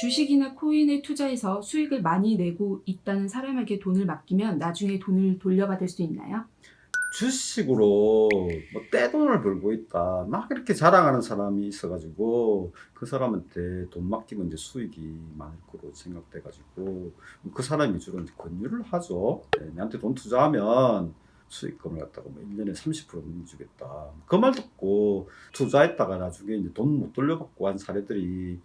주식이나 코인에 투자해서 수익을 많이 내고 있다는 사람에게 돈을 맡기면 나중에 돈을 돌려받을 수 있나요? 주식으로 뭐 떼돈을 벌고 있다 막 이렇게 자랑하는 사람이 있어가지고 그 사람한테 돈 맡기면 이제 수익이 많을 거로 생각돼가지고 그 사람이 주로 이제 권유를 하죠. 내한테 돈 투자하면 수익금을 갖다가 뭐 1년에 30% 넘겨주겠다. 그 말 듣고 투자했다가 나중에 이제 돈 못 돌려받고 한 사례들이,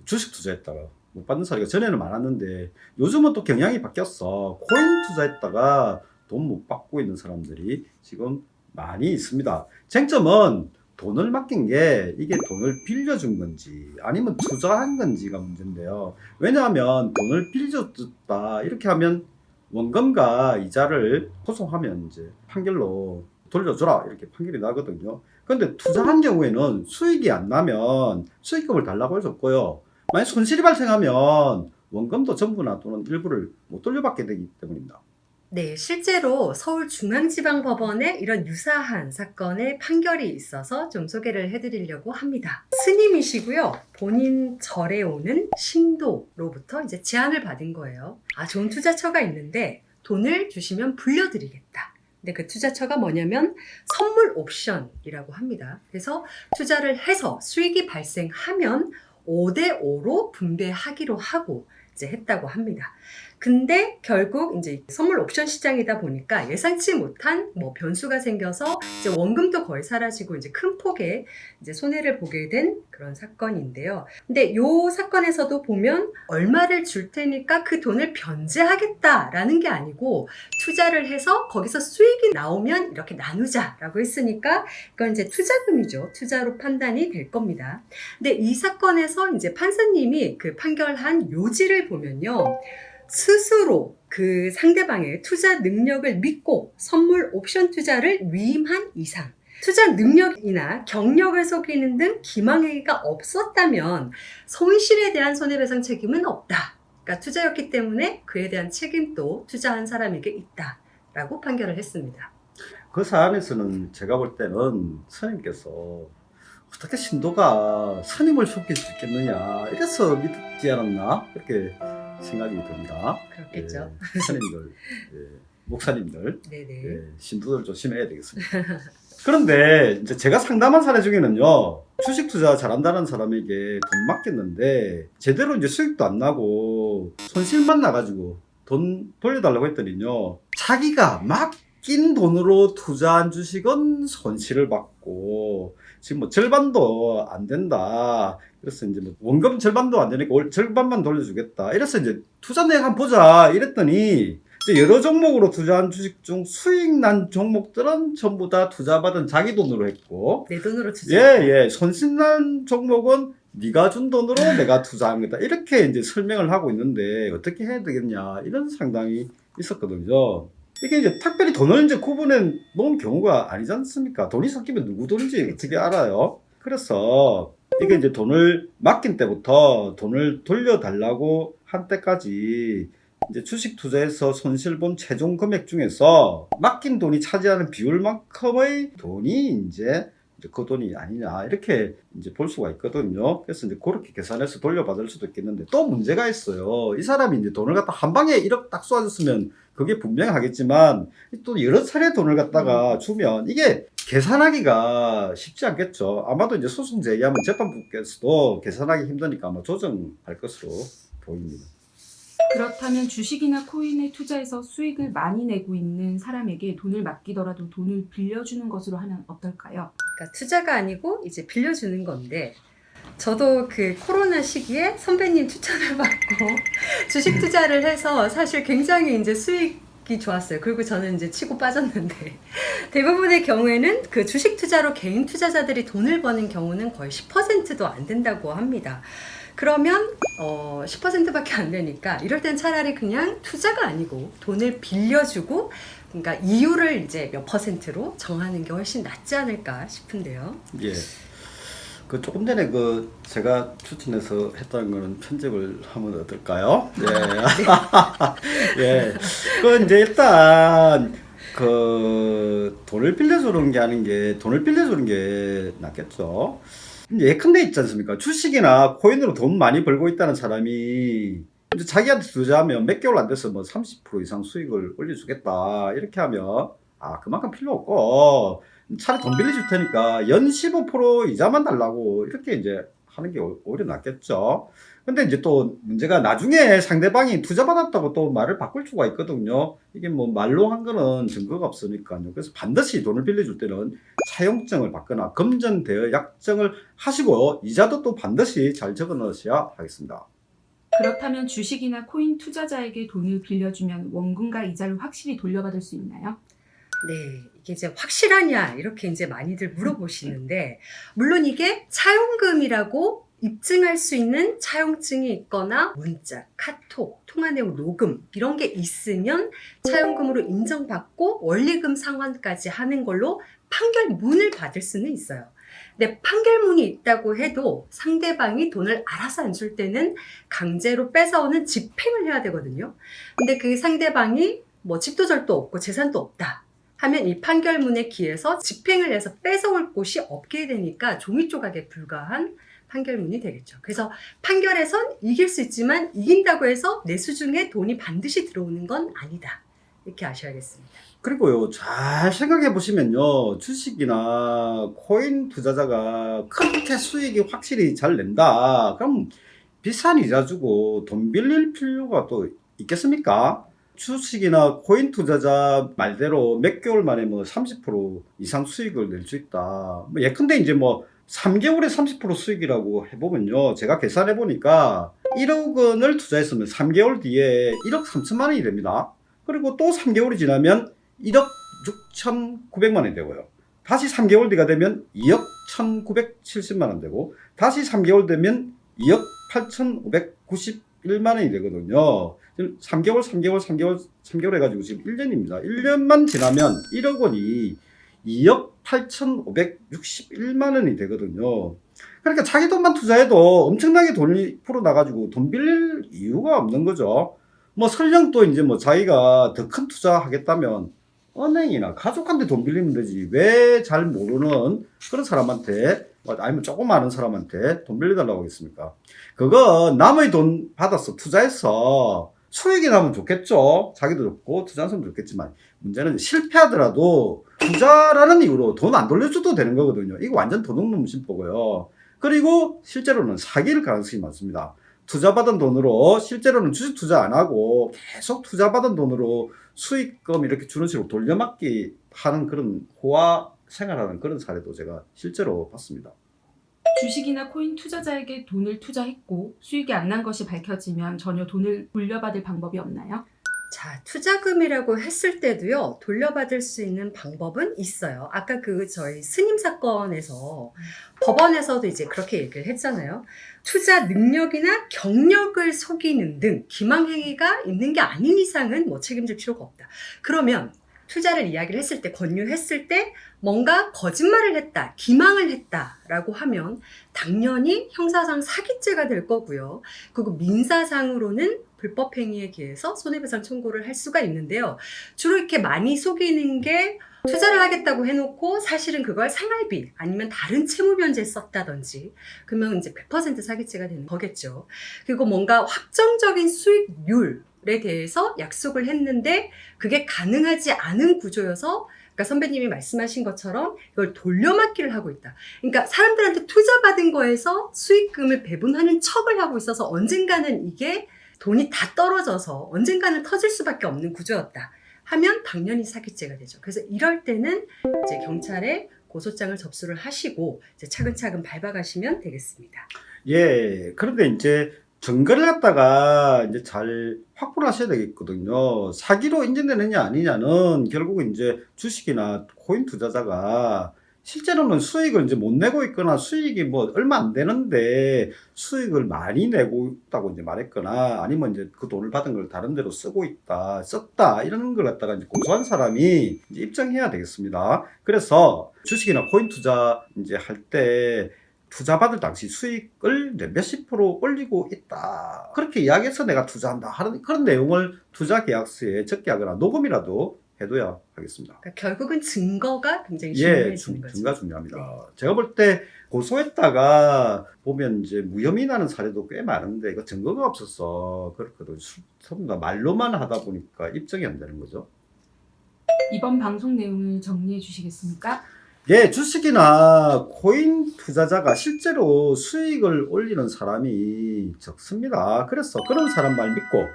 주식 투자했다가 못 받는 사례가 전에는 많았는데 요즘은 또 경향이 바뀌었어. 코인 투자했다가 돈 못 받고 있는 사람들이 지금 많이 있습니다. 쟁점은 돈을 맡긴 게 이게 돈을 빌려준 건지 아니면 투자한 건지가 문제인데요. 왜냐하면 돈을 빌려줬다 이렇게 하면 원금과 이자를 소송하면 이제 판결로 돌려줘라 이렇게 판결이 나거든요. 그런데 투자한 경우에는 수익이 안 나면 수익금을 달라고 할 수 없고요. 만약 손실이 발생하면 원금도 전부나 또는 일부를 못 돌려받게 되기 때문입니다. 네, 실제로 서울중앙지방법원에 이런 유사한 사건의 판결이 있어서 좀 소개를 해드리려고 합니다. 스님이시고요. 본인 절에 오는 신도로부터 이제 제안을 받은 거예요. 좋은 투자처가 있는데 돈을 주시면 불려드리겠다. 근데 그 투자처가 뭐냐면 선물 옵션이라고 합니다. 그래서 투자를 해서 수익이 발생하면 5대5로 분배하기로 하고 이제 했다고 합니다. 근데 결국 이제 선물 옵션 시장이다 보니까 예상치 못한 뭐 변수가 생겨서 이제 원금도 거의 사라지고 이제 큰 폭의 이제 손해를 보게 된 그런 사건인데요. 근데 요 사건에서도 보면 얼마를 줄 테니까 그 돈을 변제하겠다라는 게 아니고 투자를 해서 거기서 수익이 나오면 이렇게 나누자라고 했으니까 그건 이제 투자금이죠. 투자로 판단이 될 겁니다. 근데 이 사건에서 이제 판사님이 그 판결한 요지를 보면요. 스스로 그 상대방의 투자 능력을 믿고 선물 옵션 투자를 위임한 이상 투자 능력이나 경력을 속이는 등 기망행위가 없었다면 손실에 대한 손해배상 책임은 없다. 그러니까 투자였기 때문에 그에 대한 책임도 투자한 사람에게 있다라고 판결을 했습니다. 그 사안에서는 제가 볼 때는 스님께서 어떻게 신도가 스님을 속일 수 있겠느냐 이래서 믿지 않았나 그렇게 생각이 듭니다. 그렇겠죠. 스님들, 목사님들, 네네. 신도들 조심해야 되겠습니다. 그런데 이제 제가 상담한 사례 중에는요, 주식 투자 잘한다는 사람에게 돈 맡겼는데 제대로 이제 수익도 안 나고 손실만 나가지고 돈 돌려달라고 했더니요, 자기가 맡긴 돈으로 투자한 주식은 손실을 받고 지금 뭐 절반도 안 된다. 그래서 이제 뭐 원금 절반도 안 되니까 절반만 돌려주겠다. 이래서 이제 투자 내역 한번 보자. 이랬더니 이제 여러 종목으로 투자한 주식 중 수익 난 종목들은 전부 다 투자받은 자기 돈으로 했고, 내 돈으로 투자. 손실 난 종목은 네가 준 돈으로 내가 투자한 거다. 이렇게 이제 설명을 하고 있는데 어떻게 해야 되겠냐 이런 상담이 있었거든요. 이게 이제 특별히 돈을 이제 구분해 놓은 경우가 아니지 않습니까? 돈이 섞이면 누구 돈인지 어떻게 알아요? 그래서 이게 이제 돈을 맡긴 때부터 돈을 돌려달라고 한 때까지 이제 주식 투자에서 손실 본 최종 금액 중에서 맡긴 돈이 차지하는 비율만큼의 돈이 이제 그 돈이 아니냐 이렇게 이제 볼 수가 있거든요. 그래서 이제 그렇게 계산해서 돌려받을 수도 있겠는데 또 문제가 있어요. 이 사람이 이제 돈을 갖다 한 방에 1억 딱 쏘아줬으면 그게 분명하겠지만 또 여러 차례 돈을 갖다가 주면 이게 계산하기가 쉽지 않겠죠. 아마도 이제 소송 제기하면 재판부께서도 계산하기 힘드니까 아마 조정할 것으로 보입니다. 그렇다면 주식이나 코인에 투자해서 수익을 많이 내고 있는 사람에게 돈을 맡기더라도 돈을 빌려주는 것으로 하면 어떨까요? 그러니까 투자가 아니고 이제 빌려주는 건데 저도 그 코로나 시기에 선배님 추천을 받고 주식 투자를 해서 사실 굉장히 이제 수익이 좋았어요. 그리고 저는 이제 치고 빠졌는데 대부분의 경우에는 그 주식 투자로 개인 투자자들이 돈을 버는 경우는 거의 10%도 안 된다고 합니다. 그러면 10%밖에 안 되니까 이럴 땐 차라리 그냥 투자가 아니고 돈을 빌려주고 그러니까 이율을 이제 몇 %로 정하는 게 훨씬 낫지 않을까 싶은데요. 예. 그 조금 전에 그 제가 추천해서 했다는 거는 편집을 하면 어떨까요? 예. 예. 그 이제 일단 그 돈을 빌려주는 게 낫겠죠. 예컨대 있지 않습니까? 주식이나 코인으로 돈 많이 벌고 있다는 사람이 이제 자기한테 투자하면 몇 개월 안 돼서 뭐 30% 이상 수익을 올려주겠다 이렇게 하면 그만큼 필요 없고 차라리 돈 빌려줄 테니까 연 15% 이자만 달라고 이렇게 이제 하는 게 오히려 낫겠죠. 근데 이제 또 문제가 나중에 상대방이 투자 받았다고 또 말을 바꿀 수가 있거든요. 이게 뭐 말로 한 거는 증거가 없으니까요. 그래서 반드시 돈을 빌려줄 때는 차용증을 받거나 금전대여 약정을 하시고 이자도 또 반드시 잘 적어 넣으셔야 하겠습니다. 그렇다면 주식이나 코인 투자자에게 돈을 빌려주면 원금과 이자를 확실히 돌려받을 수 있나요? 네, 이게 이제 확실하냐 이렇게 이제 많이들 물어보시는데 물론 이게 차용금이라고 입증할 수 있는 차용증이 있거나 문자, 카톡, 통화 내용 녹음 이런 게 있으면 차용금으로 인정받고 원리금 상환까지 하는 걸로 판결문을 받을 수는 있어요. 근데 판결문이 있다고 해도 상대방이 돈을 알아서 안 줄 때는 강제로 뺏어오는 집행을 해야 되거든요. 근데 그 상대방이 뭐 집도 절도 없고 재산도 없다 하면 이 판결문에 기해서 집행을 해서 뺏어올 곳이 없게 되니까 종이 조각에 불과한 판결문이 되겠죠. 그래서 판결에선 이길 수 있지만 이긴다고 해서 내 수중에 돈이 반드시 들어오는 건 아니다. 이렇게 아셔야겠습니다. 그리고요, 잘 생각해 보시면요, 주식이나 코인 투자자가 그렇게 수익이 확실히 잘 낸다. 그럼 비싼 이자 주고 돈 빌릴 필요가 또 있겠습니까? 주식이나 코인 투자자 말대로 몇 개월 만에 뭐 30% 이상 수익을 낼 수 있다. 뭐 예컨대 이제 뭐 3개월에 30% 수익이라고 해보면요, 제가 계산해 보니까 1억 원을 투자했으면 3개월 뒤에 1억 3천만 원이 됩니다. 그리고 또 3개월이 지나면 1억 6,900만 원이 되고요. 다시 3개월 뒤가 되면 2억 1,970만 원 되고, 다시 3개월 되면 2억 8,591만 원이 되거든요. 3개월 해가지고 지금 1년입니다. 1년만 지나면 1억 원이 2억 8,561만 원이 되거든요. 그러니까 자기 돈만 투자해도 엄청나게 돈이 풀어나가지고 돈 빌릴 이유가 없는 거죠. 뭐 설령 또 이제 뭐 자기가 더 큰 투자 하겠다면 은행이나 가족한테 돈 빌리면 되지. 왜 잘 모르는 그런 사람한테, 아니면 조금 아는 사람한테 돈 빌려달라고 하겠습니까? 그거 남의 돈 받아서 투자해서 수익이 나면 좋겠죠. 자기도 좋고 투자하는 사람도 좋겠지만, 문제는 실패하더라도 투자라는 이유로 돈 안 돌려줘도 되는 거거든요. 이거 완전 도둑놈 심보고요. 그리고 실제로는 사기일 가능성이 많습니다. 투자받은 돈으로 실제로는 주식 투자 안 하고 계속 투자받은 돈으로 수익금 이렇게 주는 식으로 돌려막기 하는 그런 호화 생활하는 그런 사례도 제가 실제로 봤습니다. 주식이나 코인 투자자에게 돈을 투자했고 수익이 안 난 것이 밝혀지면 전혀 돈을 돌려받을 방법이 없나요? 자, 투자금이라고 했을 때도요, 돌려받을 수 있는 방법은 있어요. 아까 저희 스님 사건에서 법원에서도 이제 그렇게 얘기를 했잖아요. 투자 능력이나 경력을 속이는 등 기망행위가 있는 게 아닌 이상은 뭐 책임질 필요가 없다. 그러면 투자를 이야기를 했을 때, 권유했을 때 뭔가 거짓말을 했다, 기망을 했다라고 하면 당연히 형사상 사기죄가 될 거고요. 그리고 민사상으로는 불법행위에 기해서 손해배상 청구를 할 수가 있는데요. 주로 이렇게 많이 속이는 게 투자를 하겠다고 해놓고 사실은 그걸 생활비 아니면 다른 채무변제에 썼다든지, 그러면 이제 100% 사기죄가 되는 거겠죠. 그리고 뭔가 확정적인 수익률에 대해서 약속을 했는데 그게 가능하지 않은 구조여서, 그러니까 선배님이 말씀하신 것처럼 이걸 돌려막기를 하고 있다. 그러니까 사람들한테 투자받은 거에서 수익금을 배분하는 척을 하고 있어서 언젠가는 이게 돈이 다 떨어져서 언젠가는 터질 수밖에 없는 구조였다 하면 당연히 사기죄가 되죠. 그래서 이럴 때는 이제 경찰에 고소장을 접수를 하시고 이제 차근차근 밟아가시면 되겠습니다. 예, 그런데 이제 증거를 갖다가 이제 잘 확보를 하셔야 되겠거든요. 사기로 인정되느냐 아니냐는 결국 이제 주식이나 코인 투자자가 실제로는 수익을 이제 못 내고 있거나 수익이 뭐 얼마 안 되는데 수익을 많이 내고 있다고 이제 말했거나, 아니면 이제 그 돈을 받은 걸 다른 데로 쓰고 있다, 썼다, 이런 걸 갖다가 이제 고소한 사람이 이제 입증해야 되겠습니다. 그래서 주식이나 코인 투자 이제 할 때 투자받을 당시 수익을 몇십 프로 올리고 있다, 그렇게 이야기해서 내가 투자한다 하는 그런 내용을 투자 계약서에 적게 하거나 녹음이라도 해둬야 하겠습니다. 그러니까 결국은 증거가 굉장히 예, 중요해지는 거죠. 증가 중요합니다. 네. 제가 볼 때 고소했다가 보면 이제 무혐의 나는 사례도 꽤 많은데 이거 증거가 없어서 그렇거든요. 전부 다 말로만 하다 보니까 입증이 안 되는 거죠. 이번 방송 내용을 정리해 주시겠습니까? 예, 주식이나 코인 투자자가 실제로 수익을 올리는 사람이 적습니다. 그래서 그런 사람 말 믿고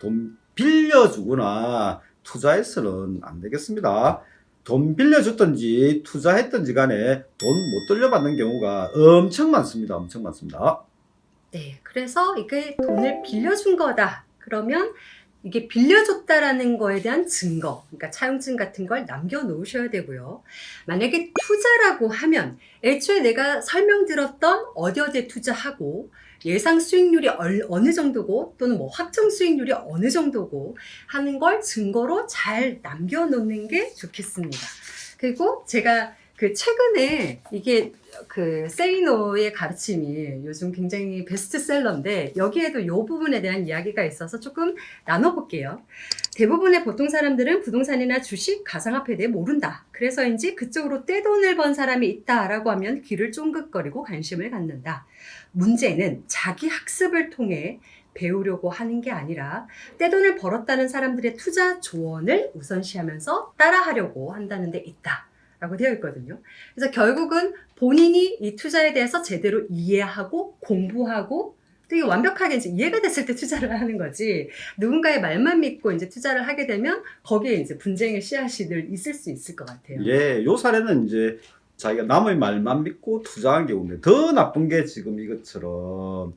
돈 빌려주거나 투자해서는 안 되겠습니다. 돈 빌려줬든지 투자했든지 간에 돈 못 돌려받는 경우가 엄청 많습니다. 엄청 많습니다. 네, 그래서 이게 돈을 빌려준 거다. 그러면 이게 빌려줬다라는 거에 대한 증거, 그러니까 차용증 같은 걸 남겨놓으셔야 되고요. 만약에 투자라고 하면 애초에 내가 설명드렸던 어디에 투자하고 예상 수익률이 어느 정도고 또는 뭐 확정 수익률이 어느 정도고 하는 걸 증거로 잘 남겨놓는 게 좋겠습니다. 그리고 제가 그 최근에 이게 그 세이노의 가르침이 요즘 굉장히 베스트셀러인데 여기에도 이 부분에 대한 이야기가 있어서 조금 나눠볼게요. 대부분의 보통 사람들은 부동산이나 주식, 가상화폐에 대해 모른다. 그래서인지 그쪽으로 떼돈을 번 사람이 있다라고 하면 귀를 쫑긋거리고 관심을 갖는다. 문제는 자기 학습을 통해 배우려고 하는 게 아니라 떼돈을 벌었다는 사람들의 투자 조언을 우선시하면서 따라하려고 한다는 데 있다. 라고 되어 있거든요. 그래서 결국은 본인이 이 투자에 대해서 제대로 이해하고 공부하고 또 이게 완벽하게 이제 이해가 됐을 때 투자를 하는 거지 누군가의 말만 믿고 이제 투자를 하게 되면 거기에 이제 분쟁의 씨앗이 늘 있을 수 있을 것 같아요. 예, 요 사례는 이제 자기가 남의 말만 믿고 투자한 경우인데 더 나쁜 게 지금 이것처럼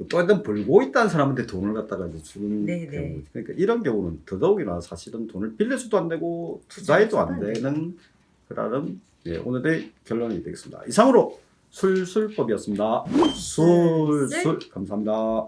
또 어떤 벌고 있다는 사람한테 돈을 갖다가 이제 주는 네네. 경우. 그러니까 이런 경우는 더더욱이나 사실은 돈을 빌려줘도 안 되고 투자해도 안 되는 그라는 예, 오늘의 결론이 되겠습니다. 이상으로 술술법이었습니다. 술술 감사합니다.